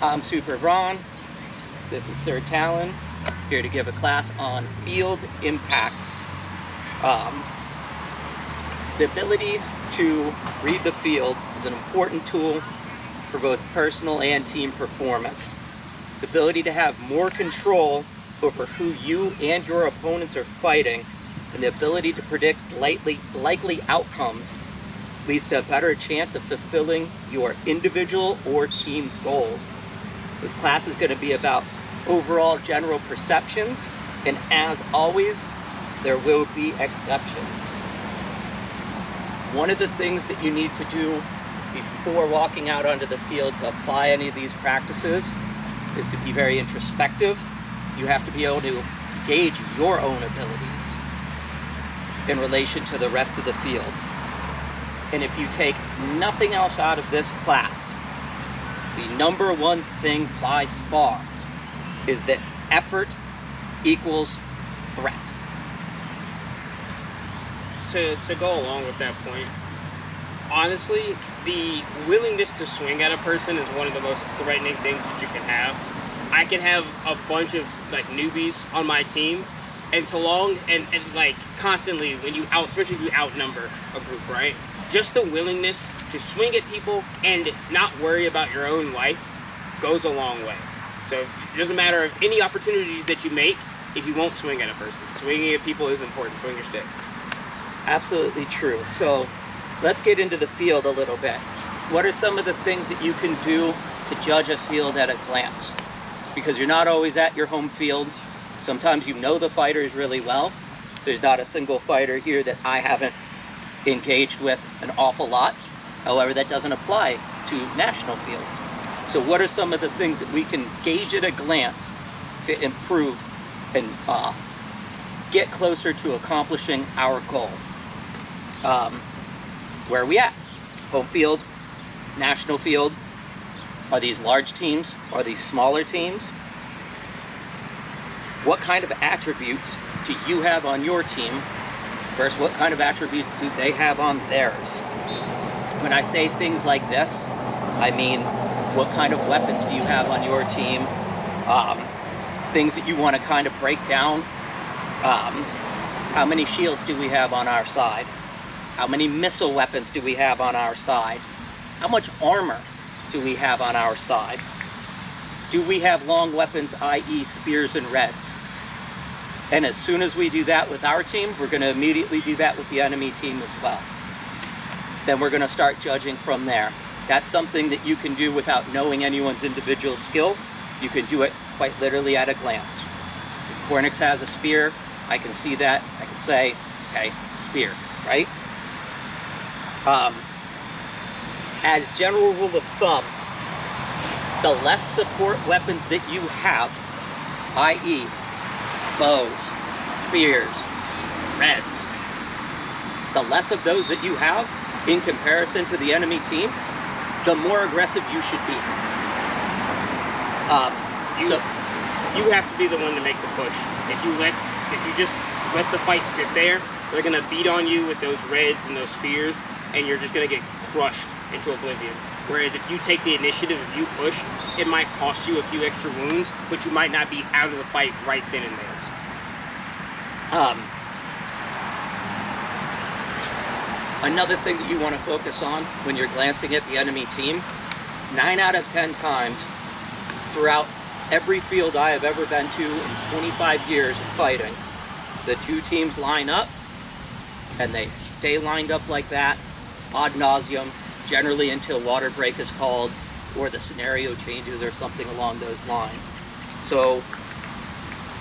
I'm Super Bran. This is Sir Talon, here to give a class on field impact. The ability to read the field is an important tool for both personal and team performance. The ability to have more control over who you and your opponents are fighting, and the ability to predict likely outcomes leads to a better chance of fulfilling your individual or team goal. This class is going to be about overall general perceptions, and as always, there will be exceptions. One of the things that you need to do before walking out onto the field to apply any of these practices is to be very introspective. You have to be able to gauge your own abilities in relation to the rest of the field. And if you take nothing else out of this class, the number one thing by far is that effort equals threat. To go along with that point, honestly, the willingness to swing at a person is one of the most threatening things that you can have. I can have a bunch of like newbies on my team, and so long and like constantly when you especially if you outnumber a group, right? Just the willingness to swing at people and not worry about your own life goes a long way. So it doesn't matter of any opportunities that you make if you won't swing at a person. Swinging at people is important. Swing your stick. Absolutely true. So let's get into the field a little bit. What are some of the things that you can do to judge a field at a glance? Because you're not always at your home field. Sometimes you know the fighters really well. There's not a single fighter here that I haven't engaged with an awful lot. However, that doesn't apply to national fields. So what are some of the things that we can gauge at a glance to improve and get closer to accomplishing our goal? Where are we at? Home field, national field? Are these large teams? Are these smaller teams? What kind of attributes do you have on your team versus what kind of attributes do they have on theirs? When I say things like this, I mean, what kind of weapons do you have on your team? Things that you want to kind of break down. How many shields do we have on our side? How many missile weapons do we have on our side? How much armor do we have on our side? Do we have long weapons, i.e. spears and reds? And as soon as we do that with our team, we're going to immediately do that with the enemy team as well. Then we're going to start judging from there. That's something that you can do without knowing anyone's individual skill. You can do it quite literally at a glance. If Cornix has a spear, I can see that. I can say, okay, spear, right? As general rule of thumb, the less support weapons that you have, i.e. bows, spears, reds, the less of those that you have in comparison to the enemy team, the more aggressive you should be. You have to be the one to make the push. If you just let the fight sit there, they're gonna beat on you with those reds and those spears, and you're just gonna get crushed into oblivion. Whereas if you take the initiative, if you push, it might cost you a few extra wounds, but you might not be out of the fight right then and there. Another thing that you want to focus on when you're glancing at the enemy team, 9 out of 10 times throughout every field I have ever been to in 25 years of fighting, the two teams line up and they stay lined up like that ad nauseum, generally until water break is called or the scenario changes or something along those lines. So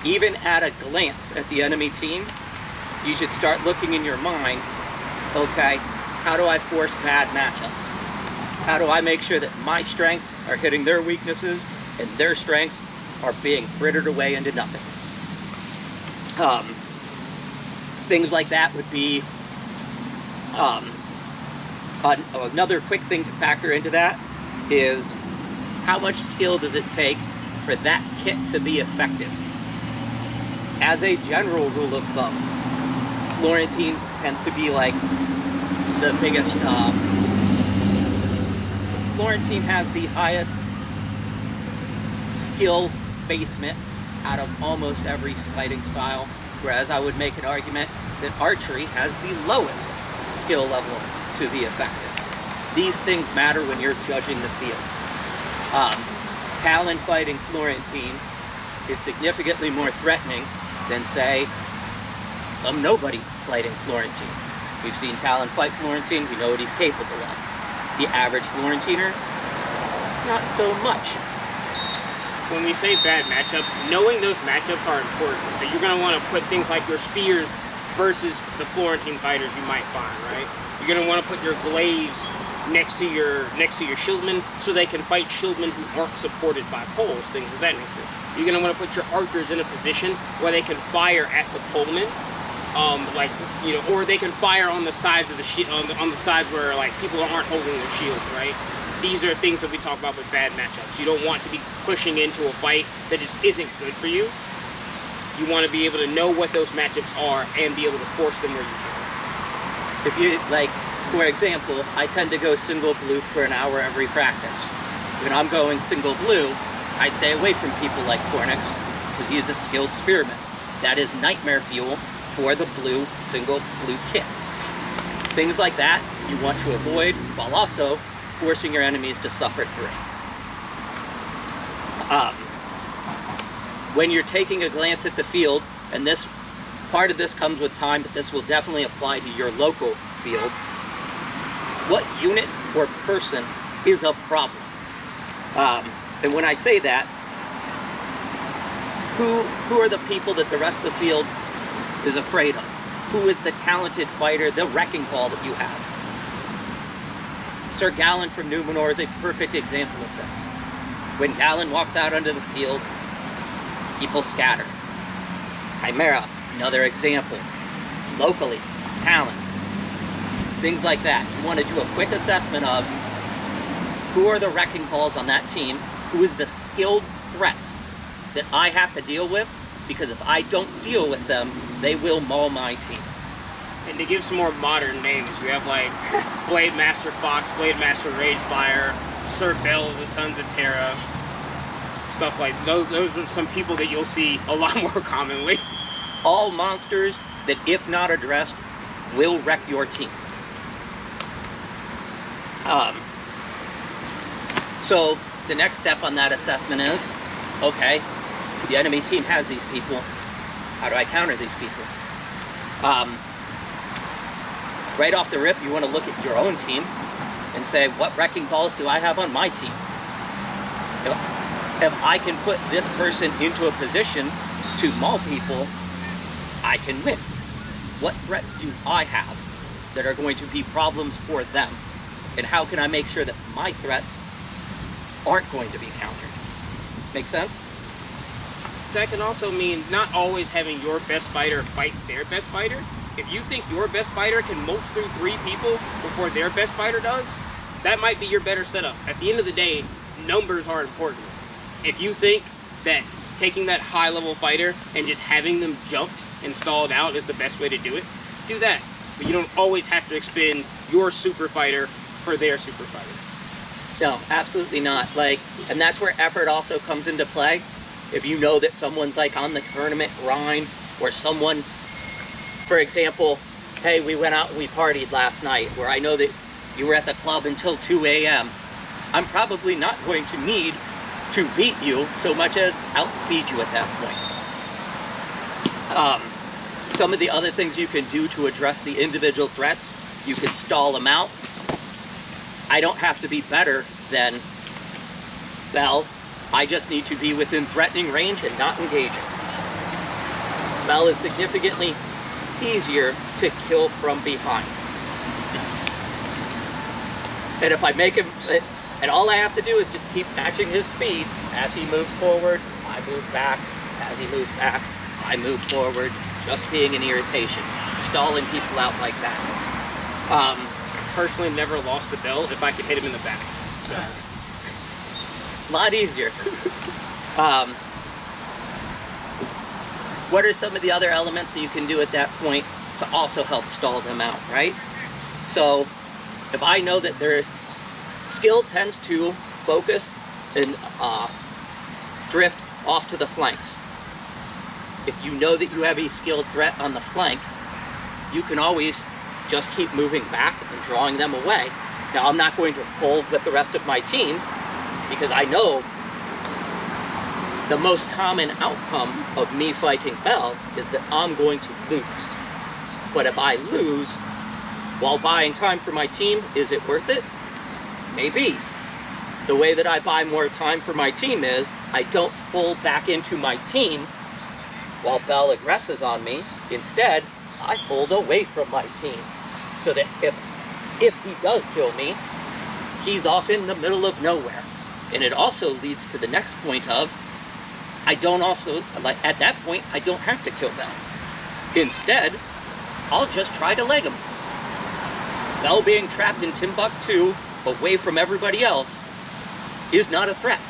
even at a glance at the enemy team, you should start looking in your mind, okay, how do I force bad matchups? How do I make sure that my strengths are hitting their weaknesses and their strengths are being frittered away into nothingness? Things like that would be another quick thing to factor into that is how much skill does it take for that kit to be effective? As a general rule of thumb, Florentine tends to be like the biggest. Florentine has the highest skill basement out of almost every fighting style, whereas I would make an argument that archery has the lowest skill level to be effective. These things matter when you're judging the field. Talon fighting Florentine is significantly more threatening than, say, some nobody fighting Florentine. We've seen Talon fight Florentine, we know what he's capable of. The average Florentiner, not so much. When we say bad matchups, knowing those matchups are important. So you're going to want to put things like your spears versus the Florentine fighters you might find, right? You're going to want to put your glaives next to your shieldmen so they can fight shieldmen who aren't supported by poles, things of that nature. You're going to want to put your archers in a position where they can fire at the polemen, or they can fire on the sides of the on the sides where like people aren't holding their shields, right? These are things that we talk about with bad matchups. You don't want to be pushing into a fight that just isn't good for you. You want to be able to know what those matchups are and be able to force them where you can. If you, like, for example, I tend to go single blue for an hour every practice. When I'm going single blue, I stay away from people like Cornix because he is a skilled spearman. That is nightmare fuel for the single blue kit. Things like that you want to avoid while also forcing your enemies to suffer through. When you're taking a glance at the field, and this part of this comes with time, but this will definitely apply to your local field, what unit or person is a problem? And when I say that, who are the people that the rest of the field is afraid of? Who is the talented fighter, the wrecking ball that you have? Sir Galen from Numenor is a perfect example of this. When Galen walks out onto the field, people scatter. Chimera, another example. Locally, talent. Things like that. You want to do a quick assessment of who are the wrecking balls on that team, who is the skilled threats that I have to deal with, because if I don't deal with them, they will maul my team. And to give some more modern names, we have like Blade Master Fox, Blade Master Ragefire, Sir Bell of the Sons of Terra, stuff like those. Those are some people that you'll see a lot more commonly. All monsters that, if not addressed, will wreck your team. So the next step on that assessment is, okay, the enemy team has these people. How do I counter these people? Right off the rip, you want to look at your own team and say, what wrecking balls do I have on my team? If I can put this person into a position to maul people, I can win. What threats do I have that are going to be problems for them? And how can I make sure that my threats aren't going to be countered? Make sense? That can also mean not always having your best fighter fight their best fighter. If you think your best fighter can mulch through 3 people before their best fighter does, that might be your better setup. At the end of the day, numbers are important. If you think that taking that high-level fighter and just having them jumped and stalled out is the best way to do it, do that. But you don't always have to expend your super fighter for their super fighter. No, absolutely not. And that's where effort also comes into play. If you know that someone's like on the tournament grind, or someone, for example, hey, we went out and we partied last night, where I know that you were at the club until 2 a.m. I'm probably not going to need to beat you so much as outspeed you at that point. Some of the other things you can do to address the individual threats, you can stall them out. I don't have to be better than Bell. I just need to be within threatening range and not engaging. Bell is significantly easier to kill from behind. And if I make him, and all I have to do is just keep matching his speed. As he moves forward, I move back. As he moves back, I move forward. Just being an irritation. Stalling people out like that. Personally never lost the Bell if I could hit him in the back. So. A lot easier. What are some of the other elements that you can do at that point to also help stall them out, right? So if I know that their skill tends to focus and drift off to the flanks. If you know that you have a skilled threat on the flank, you can always just keep moving back and drawing them away. Now, I'm not going to fold with the rest of my team because I know the most common outcome of me fighting Bell is that I'm going to lose. But if I lose while buying time for my team, is it worth it? Maybe. The way that I buy more time for my team is I don't fold back into my team while Bell aggresses on me. Instead, I fold away from my team so that if he does kill me, he's off in the middle of nowhere. And it also leads to the next point of, I don't also, like at that point, I don't have to kill Bell. Instead, I'll just try to leg him. Bell being trapped in Timbuktu, away from everybody else, is not a threat.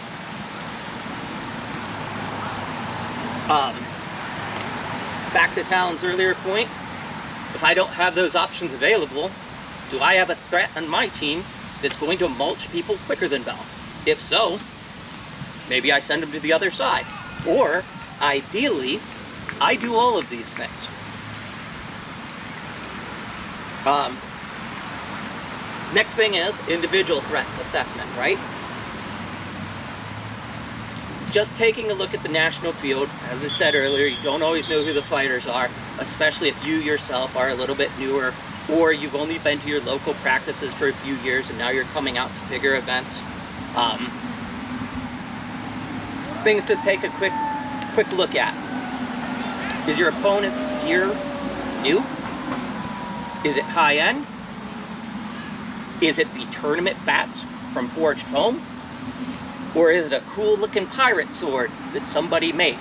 Back to Talon's earlier point, if I don't have those options available, do I have a threat on my team that's going to mulch people quicker than Bell? If so, maybe I send him to the other side. Or, ideally, I do all of these things. Next thing is individual threat assessment, right? Just taking a look at the national field, as I said earlier, you don't always know who the fighters are, especially if you yourself are a little bit newer, or you've only been to your local practices for a few years and now you're coming out to bigger events. Things to take a quick look at. Is your opponent's gear new? Is it high end? Is it the tournament bats from Forged Foam? Or is it a cool looking pirate sword that somebody made?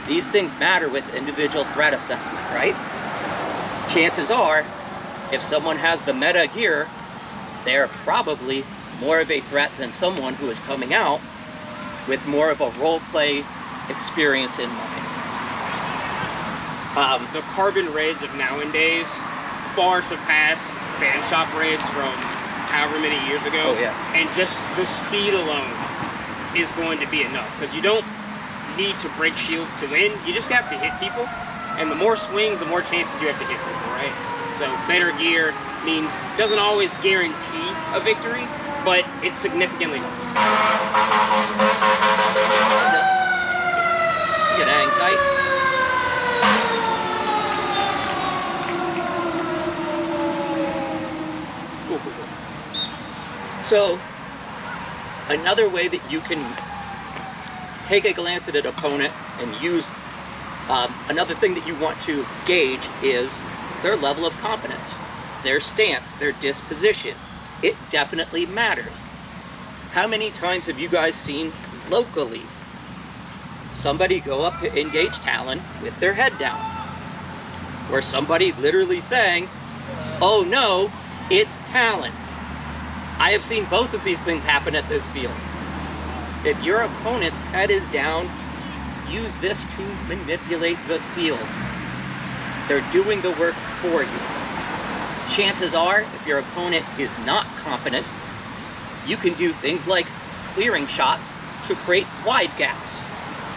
These things matter with individual threat assessment, right? Chances are, if someone has the meta gear, they're probably more of a threat than someone who is coming out with more of a role play experience in mind. The carbon raids of nowadays far surpass band shop raids from however many years ago. Oh, yeah. And just the speed alone is going to be enough, because you don't need to break shields to win. You just have to hit people, and the more swings, the more chances you have to hit people, right? So better gear means, doesn't always guarantee a victory, but it significantly helps. Get hang tight. Cool. So, another way that you can take a glance at an opponent and use, another thing that you want to gauge is their level of competence, their stance, their disposition. It definitely matters. How many times have you guys seen locally somebody go up to engage Talon with their head down? Or somebody literally saying, oh no, it's Talon. I have seen both of these things happen at this field. If your opponent's head is down, use this to manipulate the field. They're doing the work for you. Chances are, if your opponent is not competent, you can do things like clearing shots to create wide gaps.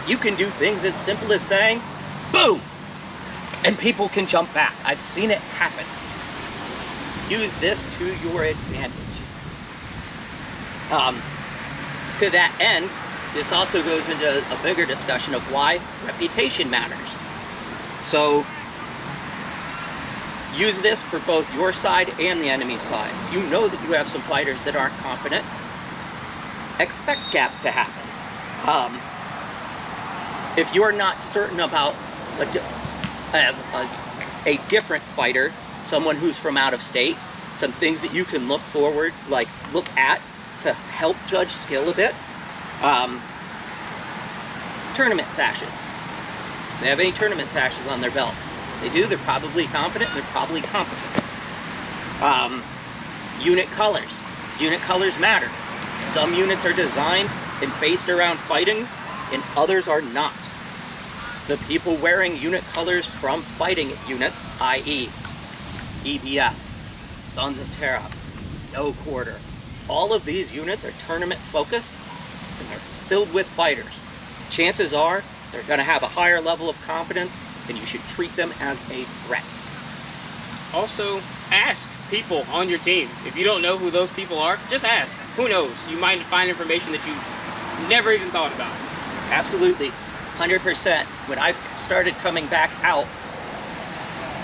You can do things as simple as saying, boom, and people can jump back. I've seen it happen. Use this to your advantage. To that end, this also goes into a bigger discussion of why reputation matters. So, use this for both your side and the enemy side. You know that you have some fighters that aren't competent. Expect gaps to happen. If you're not certain about a different fighter, someone who's from out of state, some things that you can look at to help judge skill a bit. Tournament sashes. They have any tournament sashes on their belt? They do, they're probably confident, they're probably competent. Unit colors. Unit colors matter. Some units are designed and based around fighting, and others are not. The people wearing unit colors from fighting units, i.e. EBF, Sons of Terra, No Quarter, all of these units are tournament focused and they're filled with fighters. chances are they're going to have a higher level of confidence, and you should treat them as a threat. Also, ask people on your team. If you don't know who those people are, just ask. Who knows? You might find information that you never even thought about. Absolutely, 100%. When I started coming back out,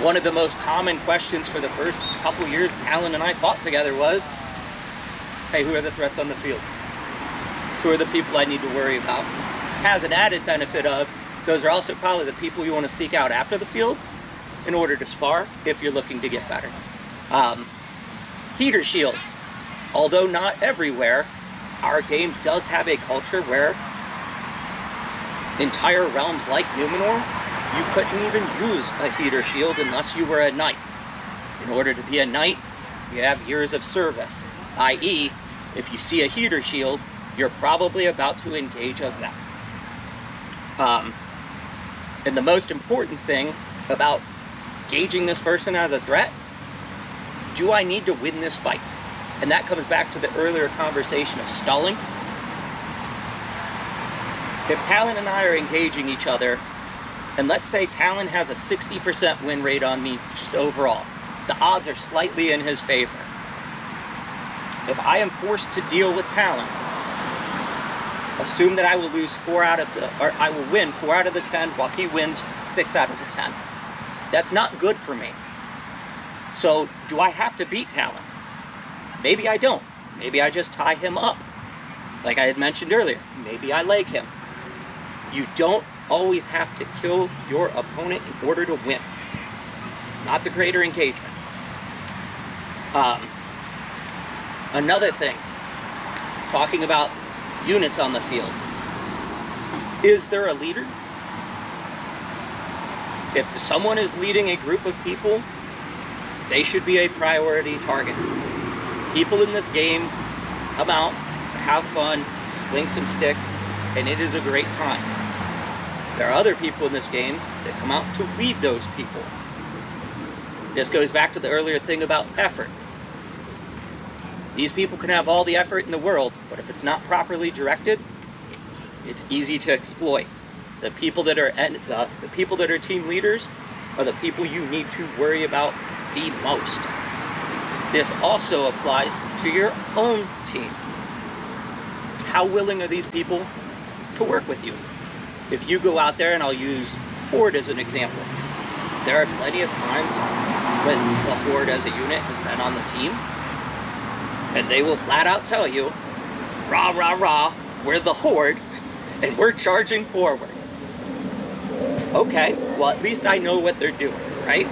one of the most common questions for the first couple years Alan and I fought together was, hey, who are the threats on the field? Who are the people I need to worry about? Has an added benefit of, those are also probably the people you want to seek out after the field in order to spar if you're looking to get better. Heater shields. Although not everywhere, our game does have a culture where entire realms like Numenor, you couldn't even use a heater shield unless you were a knight. In order to be a knight, you have years of service, i.e., if you see a heater shield, you're probably about to engage a vet. And the most important thing about gauging this person as a threat, do I need to win this fight? And that comes back to the earlier conversation of stalling. If Talon and I are engaging each other, and let's say Talon has a 60% win rate on me just overall, the odds are slightly in his favor. If I am forced to deal with Talon, assume that I will lose 4 out of the, or I will win 4 out of the 10 while he wins 6 out of the 10. That's not good for me. So do I have to beat Talon? Maybe I don't. Maybe I just tie him up. Like I had mentioned earlier, maybe I leg him. You don't always have to kill your opponent in order to win. Not the greater engagement. Another thing, talking about units on the field. Is there a leader? If someone is leading a group of people, they should be a priority target. People in this game come out, have fun, swing some sticks, and it is a great time. There are other people in this game that come out to lead those people. This goes back to the earlier thing about effort. These people can have all the effort in the world, but if it's not properly directed, it's easy to exploit. The people that are the people that are team leaders are the people you need to worry about the most. This also applies to your own team. How willing are these people to work with you? If you go out there, and I'll use Horde as an example, there are plenty of times when the Horde as a unit has been on the team, and they will flat out tell you, rah, rah, rah, we're the Horde, and we're charging forward. Okay, well at least I know what they're doing, right?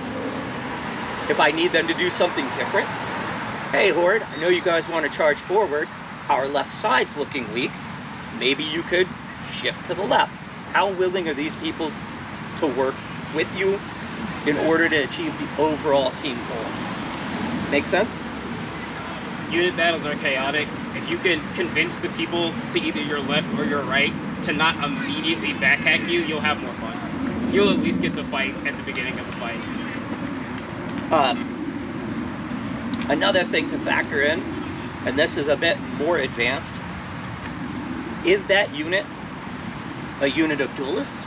If I need them to do something different, hey Horde, I know you guys want to charge forward, our left side's looking weak, maybe you could shift to the left. How willing are these people to work with you in order to achieve the overall team goal? Make sense? Unit battles are chaotic. If you can convince the people to either your left or your right to not immediately backhack you, you'll have more fun. You'll at least get to fight at the beginning of the fight. Another thing to factor in, and this is a bit more advanced, is that unit a unit of duelists,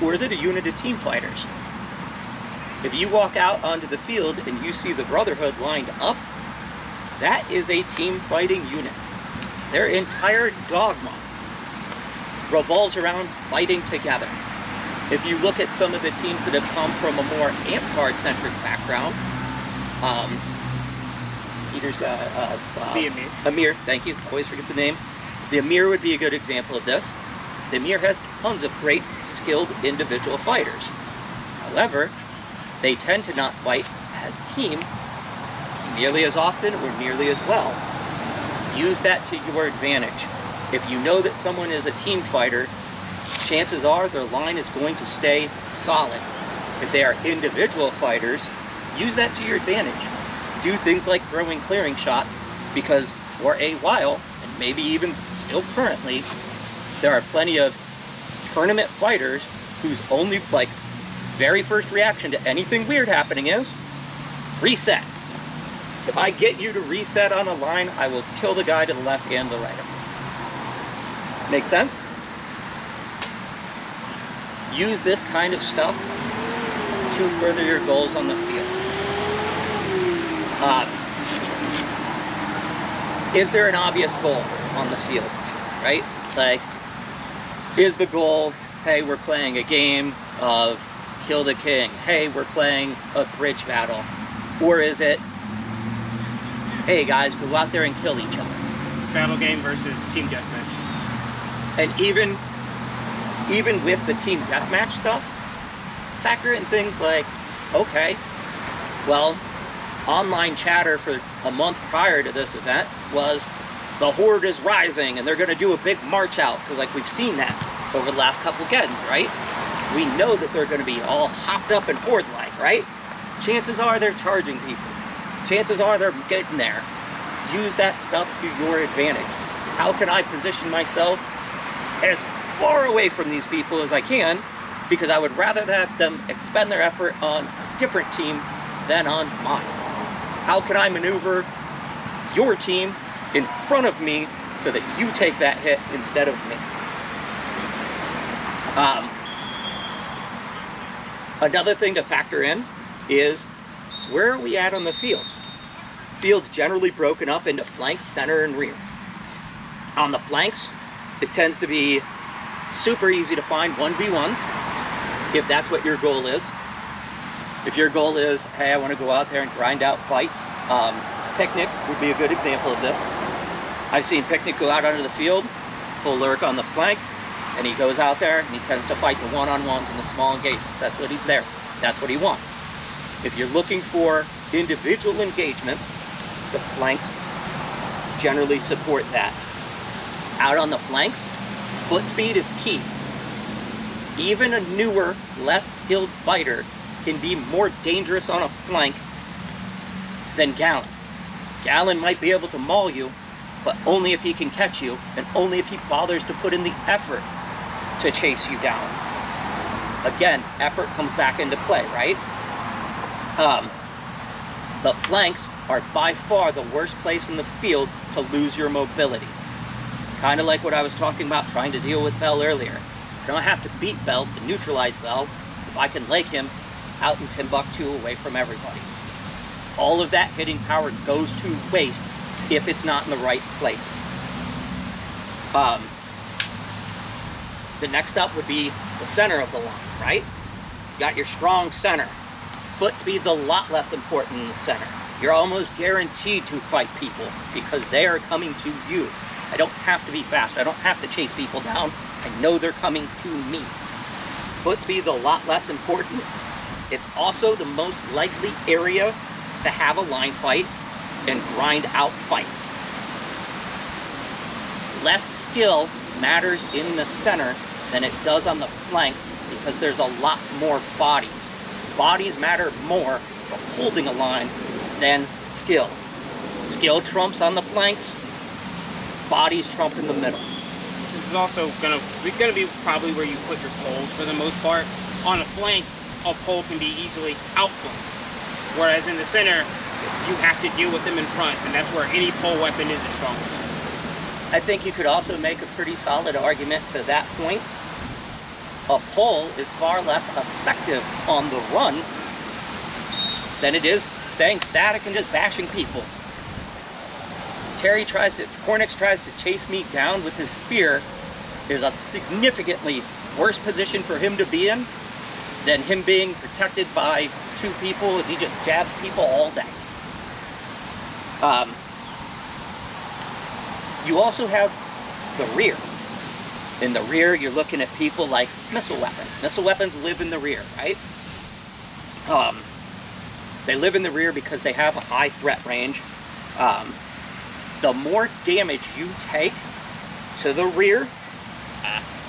or is it a unit of team fighters? If you walk out onto the field and you see the Brotherhood lined up, that is a team fighting unit. Their entire dogma revolves around fighting together. If you look at some of the teams that have come from a more Amp-Guard-centric background, Peter's got the Amir. Amir, thank you, always forget the name. The Amir would be a good example of this. The Amir has tons of great, skilled individual fighters. However, they tend to not fight as teams nearly as often or nearly as well. Use that to your advantage. If you know that someone is a team fighter, chances are their line is going to stay solid. If they are individual fighters, use that to your advantage. Do things like throwing clearing shots, because for a while, and maybe even still currently, there are plenty of tournament fighters whose only, very first reaction to anything weird happening is reset. If I get you to reset on a line, I will kill the guy to the left and the right of you. Make sense? use this kind of stuff to further your goals on the field. Is there an obvious goal on the field, right? Like, is the goal, hey, we're playing a game of kill the king. Hey, we're playing a bridge battle. Or is it, hey guys, go out there and kill each other. Battle game versus team deathmatch. And even with the team deathmatch stuff, factor in things like, okay, well, online chatter for a month prior to this event was the horde is rising and they're going to do a big march out, because like we've seen that over the last couple games, right? We know that they're going to be all hopped up and horde-like, right? Chances are they're charging people. Chances are they're getting there. Use that stuff to your advantage. How can I position myself as far away from these people as I can, because I would rather have them expend their effort on a different team than on mine? How can I maneuver your team in front of me so that you take that hit instead of me? Another thing to factor in is, where are we at on the field? Field's generally broken up into flanks, center, and rear. On the flanks, it tends to be super easy to find 1v1s, if that's what your goal is. If your goal is, hey, I want to go out there and grind out fights, Picnic would be a good example of this. I've seen Picnic go out onto the field, full lurk on the flank, and he goes out there and he tends to fight the one-on-ones and the small engagements. That's what he's there. That's what he wants. If you're looking for individual engagements, the flanks generally support that. Out on the flanks, foot speed is key. Even a newer, less skilled fighter can be more dangerous on a flank than Gallon. Gallon might be able to maul you, but only if he can catch you, and only if he bothers to put in the effort to chase you down. Again, effort comes back into play, right? The flanks are by far the worst place in the field to lose your mobility. Kind of like what I was talking about trying to deal with Bell earlier. I don't have to beat Bell to neutralize Bell if I can leg him out in Timbuktu away from everybody. All of that hitting power goes to waste if it's not in the right place. The next up would be the center of the line, right? You got your strong center. Foot speed's a lot less important in the center. You're almost guaranteed to fight people because they are coming to you. I don't have to be fast. I don't have to chase people down. I know they're coming to me. Foot speed's a lot less important. It's also the most likely area to have a line fight and grind out fights. Less skill matters in the center than it does on the flanks because there's a lot more bodies. Bodies matter more for holding a line than skill. Skill trumps on the flanks, bodies trump in the middle. This is also gonna be probably where you put your poles for the most part. On a flank, a pole can be easily outflanked. Whereas in the center, you have to deal with them in front, and that's where any pole weapon is the strongest. I think you could also make a pretty solid argument to that point. A pole is far less effective on the run than it is staying static and just bashing people. Cornix tries to chase me down with his spear. There's a significantly worse position for him to be in than him being protected by two people as he just jabs people all day. You also have the rear. In the rear, you're looking at people like missile weapons. Missile weapons live in the rear, right? They live in the rear because they have a high threat range. The more damage you take to the rear,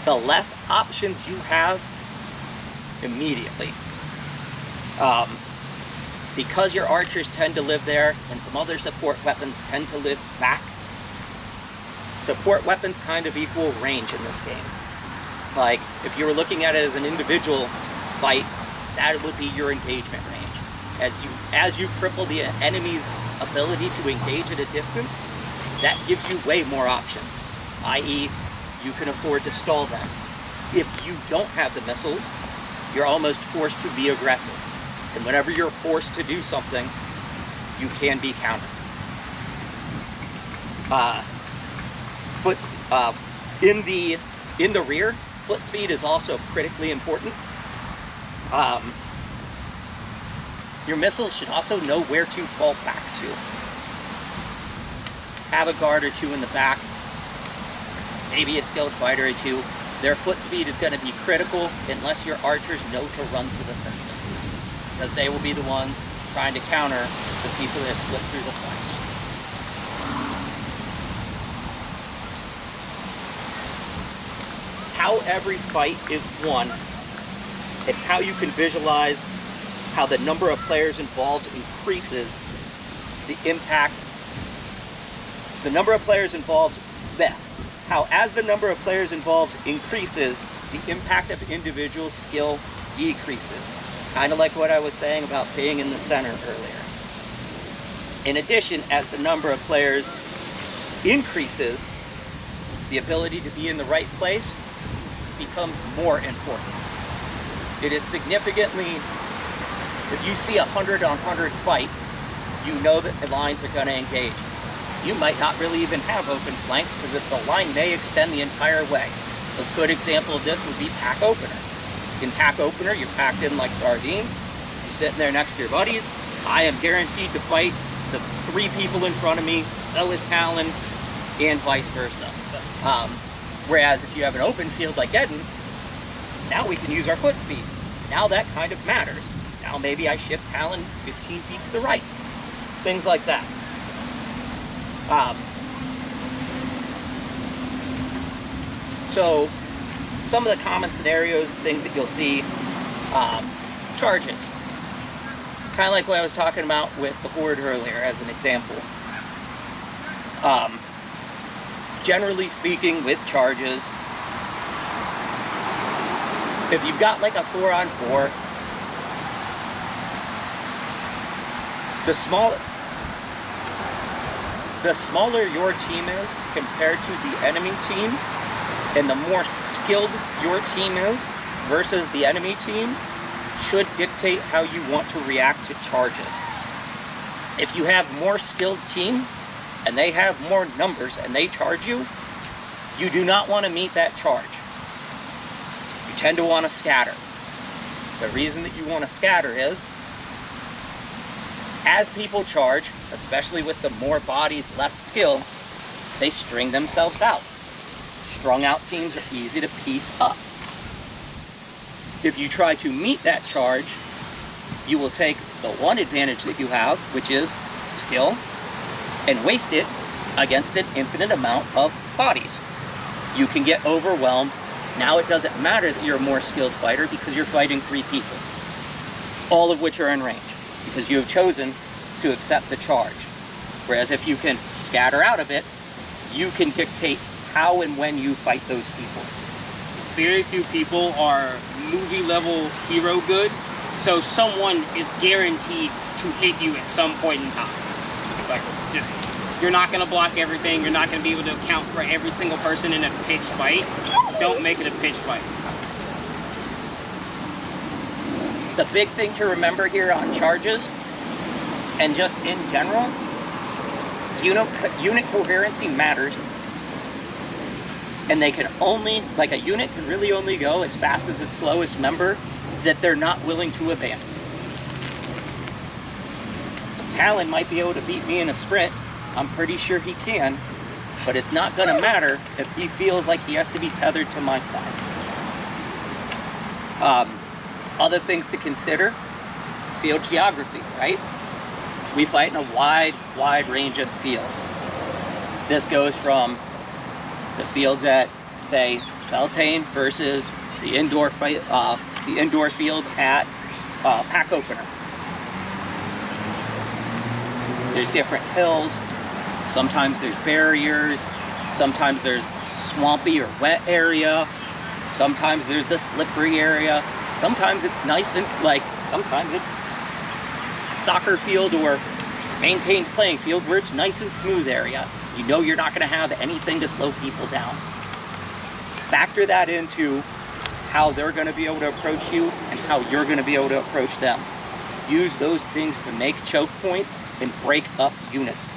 the less options you have immediately. Because your archers tend to live there and some other support weapons tend to live back, support weapons kind of equal range in this game. Like, if you were looking at it as an individual fight, that would be your engagement range. As you cripple the enemy's ability to engage at a distance, that gives you way more options. I.e., you can afford to stall them. if you don't have the missiles, you're almost forced to be aggressive. And whenever you're forced to do something, you can be countered. In the rear, foot speed is also critically important. Your missiles should also know where to fall back to. Have a guard or two in the back, maybe a skilled fighter or two. Their foot speed is going to be critical unless your archers know to run to the distance, because they will be the ones trying to counter the people that slip through the flanks. How every fight is won, and how you can visualize how the number of players involved increases the impact. The number of players involved, how as the number of players involved increases, the impact of individual skill decreases. Kind of like what I was saying about being in the center earlier. In addition, as the number of players increases, the ability to be in the right place becomes more important. It is significantly, if you see a 100-on-100 fight, you know that the lines are going to engage. You might not really even have open flanks because the line may extend the entire way. A good example of this would be pack opener. In pack opener, you're packed in like sardines. You're sitting there next to your buddies. I am guaranteed to fight the 3 people in front of me, so is Talon, and vice versa. Whereas if you have an open field like Eden, now we can use our foot speed. Now that kind of matters. Now maybe I shift Talon 15 feet to the right. Things like that. So some of the common scenarios, things that you'll see, charges. Kind of like what I was talking about with the Horde earlier as an example. Generally speaking, with charges, if you've got like a 4-on-4, the smaller your team is compared to the enemy team, and the more skilled your team is versus the enemy team, should dictate how you want to react to charges. If you have more skilled team and they have more numbers and they charge you, you do not want to meet that charge. You tend to want to scatter. The reason that you want to scatter is, as people charge, especially with the more bodies, less skill, they string themselves out. Strung out teams are easy to piece up. If you try to meet that charge, you will take the one advantage that you have, which is skill, and waste it against an infinite amount of bodies. You can get overwhelmed. Now it doesn't matter that you're a more skilled fighter because you're fighting 3 people, all of which are in range, because you have chosen to accept the charge. Whereas if you can scatter out of it, you can dictate how and when you fight those people. Very few people are movie level hero good, so someone is guaranteed to hit you at some point in time. Like, just, you're not going to block everything, you're not going to be able to account for every single person in a pitch fight. Don't make it a pitch fight. The big thing to remember here on charges, and just in general, unit coherency matters. And they can only, like a unit can really only go as fast as its slowest member that they're not willing to abandon. Talon might be able to beat me in a sprint. I'm pretty sure he can, but it's not going to matter if he feels like he has to be tethered to my side. Other things to consider, field geography, right? We fight in a wide range of fields. This goes from the fields at, say, Beltane versus the indoor field at Pack Opener. There's different hills. Sometimes there's barriers. Sometimes there's swampy or wet area. Sometimes there's the slippery area. Sometimes it's nice and sometimes it's soccer field or maintained playing field where it's nice and smooth area. You know you're not going to have anything to slow people down. Factor that into how they're going to be able to approach you and how you're going to be able to approach them. Use those things to make choke points and break up units.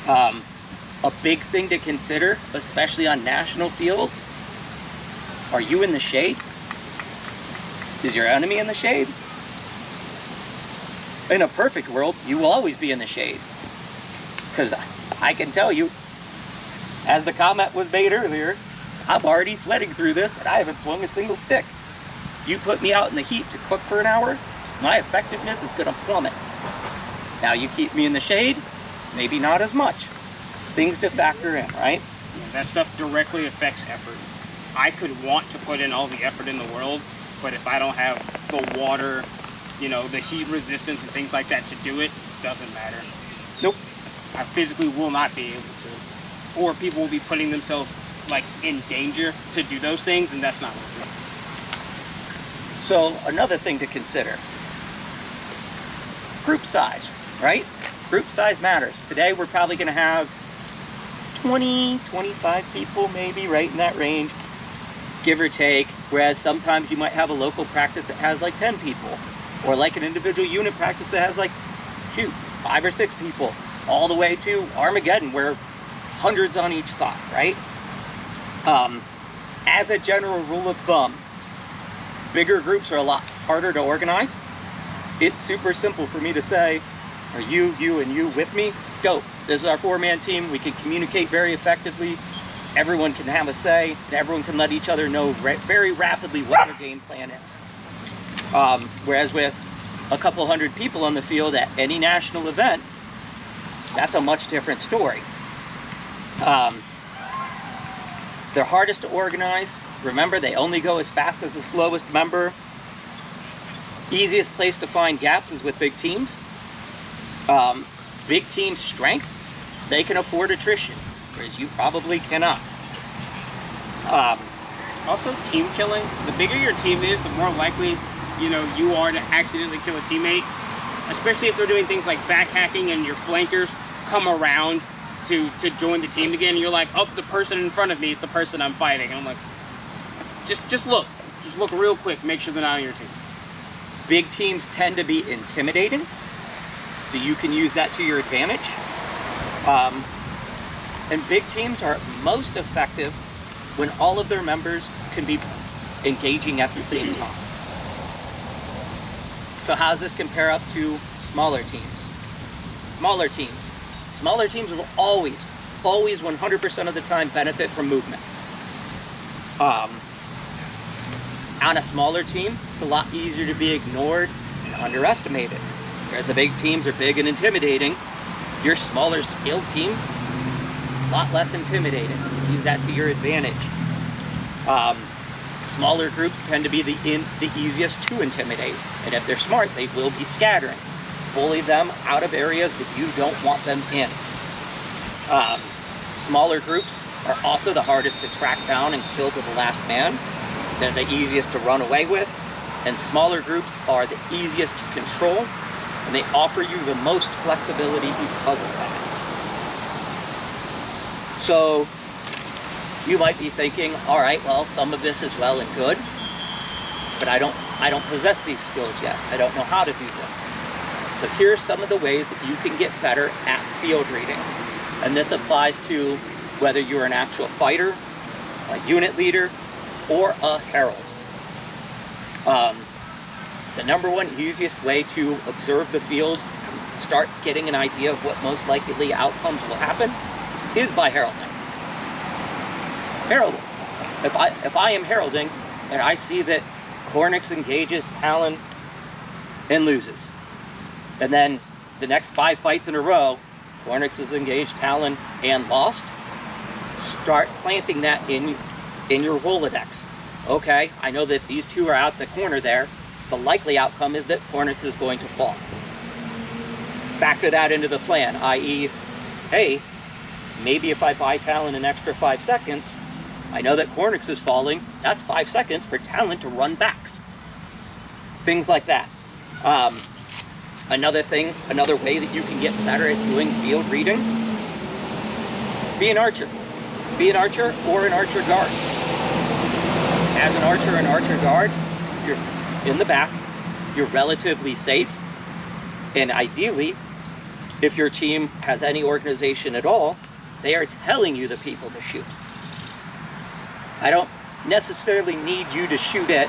A big thing to consider, especially on national fields, are you in the shade? Is your enemy in the shade? In a perfect world, you will always be in the shade. Because I can tell you, as the comment was made earlier, I'm already sweating through this and I haven't swung a single stick. You put me out in the heat to cook for an hour, my effectiveness is going to plummet. Now you keep me in the shade, maybe not as much. Things to factor in, right? Yeah, that stuff directly affects effort. I could want to put in all the effort in the world, but if I don't have the water, you know, the heat resistance and things like that to do it, doesn't matter. Nope. I physically will not be able to. Or people will be putting themselves like in danger to do those things, and that's not worth it. So another thing to consider, group size, right? Group size matters. Today we're probably going to have 20, 25 people, maybe right in that range, give or take, whereas sometimes you might have a local practice that has like 10 people, or like an individual unit practice that has like 5 or 6 people, all the way to Armageddon where hundreds on each side, right? As a general rule of thumb, bigger groups are a lot harder to organize. It's super simple for me to say, are you, and you with me? Dope. This is our 4-man team. We can communicate very effectively. Everyone can have a say, and everyone can let each other know very rapidly what their game plan is. Whereas with a couple hundred people on the field at any national event, that's a much different story. They're hardest to organize. Remember, they only go as fast as the slowest member. Easiest place to find gaps is with big teams. Big team strength, they can afford attrition, whereas you probably cannot. Also, team killing. The bigger your team is, the more likely, you know, you are to accidentally kill a teammate. Especially if they're doing things like backhacking and your flankers come around to join the team again. And you're like, oh, the person in front of me is the person I'm fighting. And I'm like, just look. Just look real quick. Make sure they're not on your team. Big teams tend to be intimidating, so you can use that to your advantage. And big teams are most effective when all of their members can be engaging at the same time. So how does this compare up to smaller teams? Smaller teams will always 100% of the time benefit from movement. On a smaller team, it's a lot easier to be ignored and underestimated. Whereas the big teams are big and intimidating, your smaller skilled team, a lot less intimidating. Use that to your advantage. Smaller groups tend to be the easiest to intimidate, and if they're smart, they will be scattering. Bully them out of areas that you don't want them in. Smaller groups are also the hardest to track down and kill to the last man. They're the easiest to run away with, and smaller groups are the easiest to control, and they offer you the most flexibility because of that. So you might be thinking, all right, well, some of this is well and good, but I don't possess these skills yet. I don't know how to do this. So here's some of the ways that you can get better at field reading. And this applies to whether you're an actual fighter, a unit leader, or a herald. The number one easiest way to observe the field, start getting an idea of what most likely outcomes will happen, is by heralding. Heralding. If I am heralding and I see that Cornix engages Talon and loses, and then the next 5 fights in a row, Cornix has engaged Talon and lost, start planting that in your Rolodex. Okay, I know that these two are out the corner there. The likely outcome is that Cornix is going to fall. Factor that into the plan, i.e., hey, maybe if I buy Talon an extra 5 seconds, I know that Cornix is falling. That's 5 seconds for Talon to run backs. Things like that. Another way that you can get better at doing field reading, be an archer. Be an archer or an archer guard. as an archer and archer guard, you're in the back, you're relatively safe, and ideally, if your team has any organization at all, they are telling you the people to shoot. I don't necessarily need you to shoot at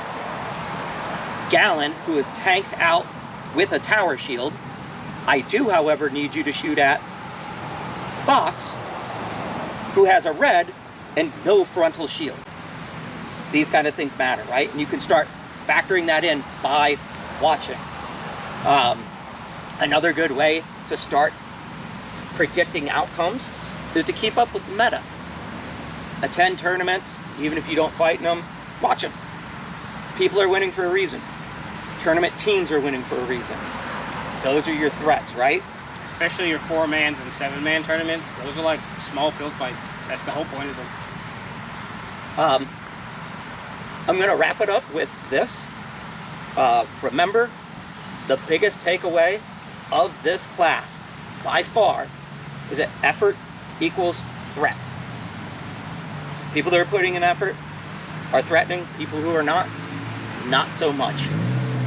Gallon, who is tanked out with a tower shield. I do, however, need you to shoot at Fox, who has a red and no frontal shield. These kind of things matter, right? And you can start factoring that in by watching. Another good way to start predicting outcomes is to keep up with the meta. Attend tournaments, even if you don't fight in them, watch them. People are winning for a reason. Tournament teams are winning for a reason. Those are your threats, right? Especially your 4-man and 7-man tournaments. Those are like small field fights. That's the whole point of them. I'm gonna wrap it up with this. Remember, the biggest takeaway of this class, by far, is that effort equals threat. People that are putting in effort are threatening. People who are not so much.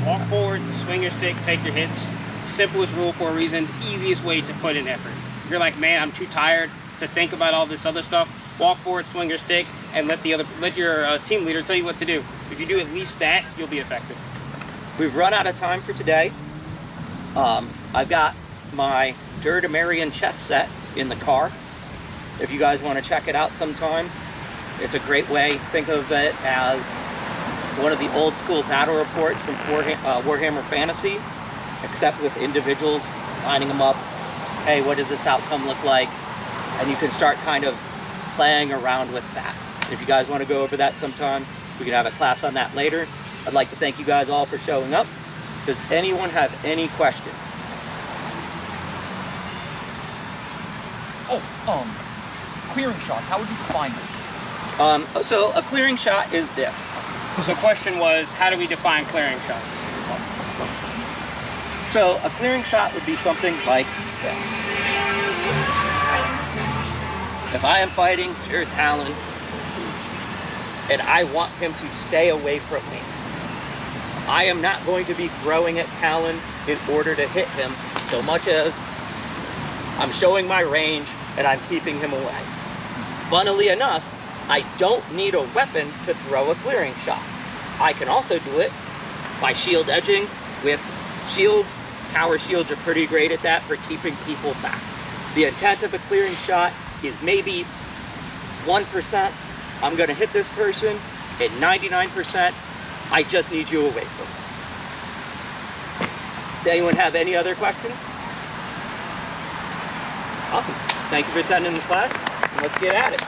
Walk forward, swing your stick, take your hits. Simplest rule for a reason, easiest way to put in effort. If you're like, man, I'm too tired to think about all this other stuff, walk forward, swing your stick, and let your team leader tell you what to do. If you do at least that, you'll be effective. We've run out of time for today. I've got my Durtamarian chess set in the car. If you guys want to check it out sometime, it's a great way. Think of it as one of the old school battle reports from Warhammer Fantasy, except with individuals lining them up. Hey, what does this outcome look like? And you can start kind of playing around with that. If you guys want to go over that sometime, we can have a class on that later. I'd like to thank you guys all for showing up. Does anyone have any questions? Clearing shots, how would you define them? So a clearing shot is this. So the question was, how do we define clearing shots? So a clearing shot would be something like this. If I am fighting Sir Talon and I want him to stay away from me, I am not going to be throwing at Talon in order to hit him so much as I'm showing my range and I'm keeping him away. Funnily enough, I don't need a weapon to throw a clearing shot. I can also do it by shield edging with shields. Tower shields are pretty great at that for keeping people back. The intent of a clearing shot is maybe 1%. I'm going to hit this person, at 99%, I just need you away from me. Does anyone have any other questions? Awesome. Thank you for attending the class, and let's get at it.